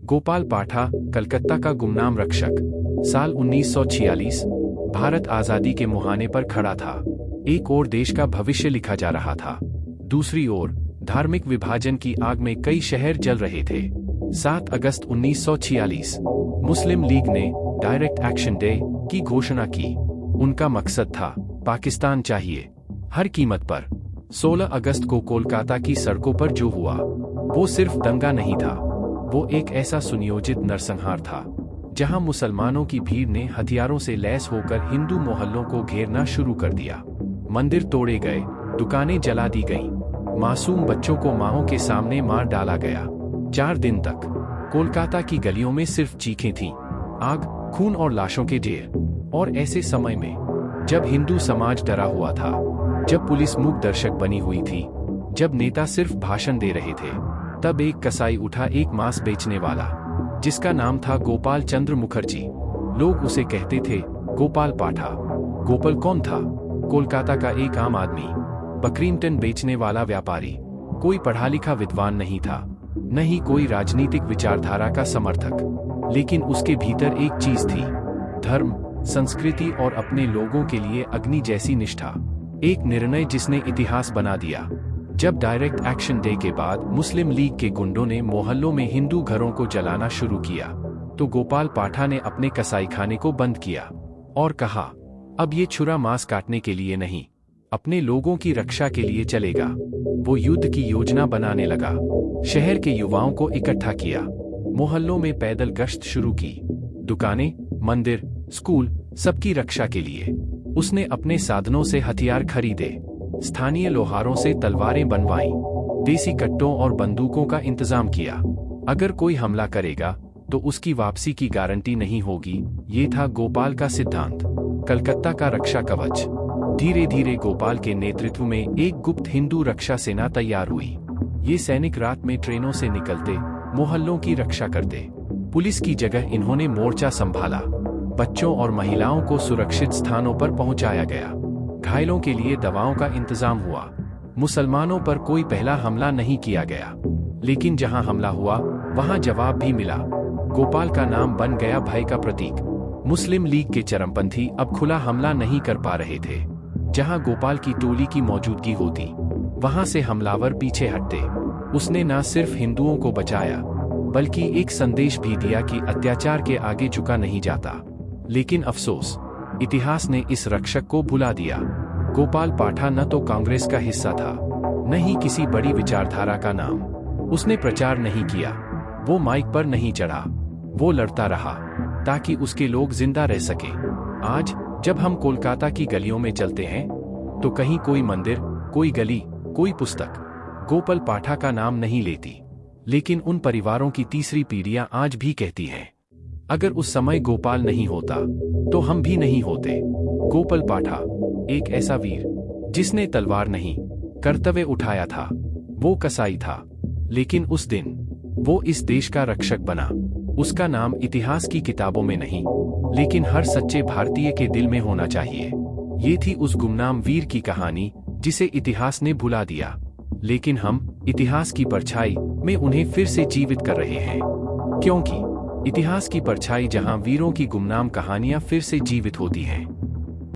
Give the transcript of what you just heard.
गोपाल पाठा, कलकत्ता का गुमनाम रक्षक। साल 1946। भारत आज़ादी के मुहाने पर खड़ा था। एक ओर देश का भविष्य लिखा जा रहा था, दूसरी ओर धार्मिक विभाजन की आग में कई शहर जल रहे थे। 7 अगस्त 1946 मुस्लिम लीग ने डायरेक्ट एक्शन डे की घोषणा की। उनका मकसद था पाकिस्तान चाहिए, हर कीमत पर। 16 अगस्त को कोलकाता की सड़कों पर जो हुआ वो सिर्फ दंगा नहीं था, वो एक ऐसा सुनियोजित नरसंहार था जहां मुसलमानों की भीड़ ने हथियारों से लैस होकर हिंदू मोहल्लों को घेरना शुरू कर दिया। मंदिर तोड़े गए, दुकानें जला दी गईं, मासूम बच्चों को मांओं के सामने मार डाला गया। 4 दिन तक कोलकाता की गलियों में सिर्फ चीखें थीं, आग, खून और लाशों के ढेर। और ऐसे समय में जब हिंदू समाज डरा हुआ था, जब पुलिस मूक दर्शक बनी हुई थी, जब नेता सिर्फ भाषण दे रहे थे, तब एक कसाई उठा, एक मांस बेचने वाला, जिसका नाम था गोपाल चंद्र मुखर्जी। लोग उसे कहते थे गोपाल पाठा। गोपाल कौन था? कोलकाता का एक आम आदमी, बकरीमटन बेचने वाला व्यापारी। कोई पढ़ा लिखा विद्वान नहीं था, न ही कोई राजनीतिक विचारधारा का समर्थक, लेकिन उसके भीतर एक चीज थी, धर्म, संस्कृति और अपने लोगों के लिए अग्नि जैसी निष्ठा। एक निर्णय जिसने इतिहास बना दिया। जब डायरेक्ट एक्शन डे के बाद मुस्लिम लीग के गुंडों ने मोहल्लों में हिंदू घरों को जलाना शुरू किया, तो गोपाल पाठा ने अपने कसाईखाने को बंद किया और कहा, अब ये छुरा मांस काटने के लिए नहीं, अपने लोगों की रक्षा के लिए चलेगा। वो युद्ध की योजना बनाने लगा, शहर के युवाओं को इकट्ठा किया, मोहल्लों में पैदल गश्त शुरू की, दुकानें, मंदिर, स्कूल, सबकी रक्षा के लिए उसने अपने साधनों से हथियार खरीदे, स्थानीय लोहारों से तलवारें बनवाईं, देसी कट्टों और बंदूकों का इंतजाम किया। अगर कोई हमला करेगा तो उसकी वापसी की गारंटी नहीं होगी। ये था गोपाल का सिद्धांत, कलकत्ता का रक्षा कवच। धीरे धीरे गोपाल के नेतृत्व में एक गुप्त हिंदू रक्षा सेना तैयार हुई। ये सैनिक रात में ट्रेनों से निकलते, मोहल्लों की रक्षा करते। पुलिस की जगह इन्होंने मोर्चा संभाला, बच्चों और महिलाओं को सुरक्षित स्थानों पर पहुंचाया गया, घायलों के लिए दवाओं का इंतजाम हुआ। मुसलमानों पर कोई पहला हमला नहीं किया गया, लेकिन जहां हमला हुआ वहां जवाब भी मिला। गोपाल का नाम बन गया भय का प्रतीक। मुस्लिम लीग के चरमपंथी अब खुला हमला नहीं कर पा रहे थे। जहां गोपाल की टोली की मौजूदगी होती, वहां से हमलावर पीछे हटते। उसने न सिर्फ हिंदुओं को बचाया, बल्कि एक संदेश भी दिया कि अत्याचार के आगे झुका नहीं जाता। लेकिन अफसोस, इतिहास ने इस रक्षक को भुला दिया। गोपाल पाठा न तो कांग्रेस का हिस्सा था, न ही किसी बड़ी विचारधारा का नाम। उसने प्रचार नहीं किया, वो माइक पर नहीं चढ़ा, वो लड़ता रहा ताकि उसके लोग जिंदा रह सके। आज जब हम कोलकाता की गलियों में चलते हैं, तो कहीं कोई मंदिर, कोई गली, कोई पुस्तक गोपाल पाठा का नाम नहीं लेती, लेकिन उन परिवारों की तीसरी पीढ़ियां आज भी कहती हैं, अगर उस समय गोपाल नहीं होता तो हम भी नहीं होते। गोपाल पाठा एक ऐसा वीर जिसने तलवार नहीं, कर्तव्य उठाया था। वो कसाई था, लेकिन उस दिन वो इस देश का रक्षक बना। उसका नाम इतिहास की किताबों में नहीं, लेकिन हर सच्चे भारतीय के दिल में होना चाहिए। ये थी उस गुमनाम वीर की कहानी जिसे इतिहास ने भुला दिया, लेकिन हम इतिहास की परछाई में उन्हें फिर से जीवित कर रहे हैं। क्योंकि इतिहास की परछाई जहां वीरों की गुमनाम कहानियां फिर से जीवित होती हैं,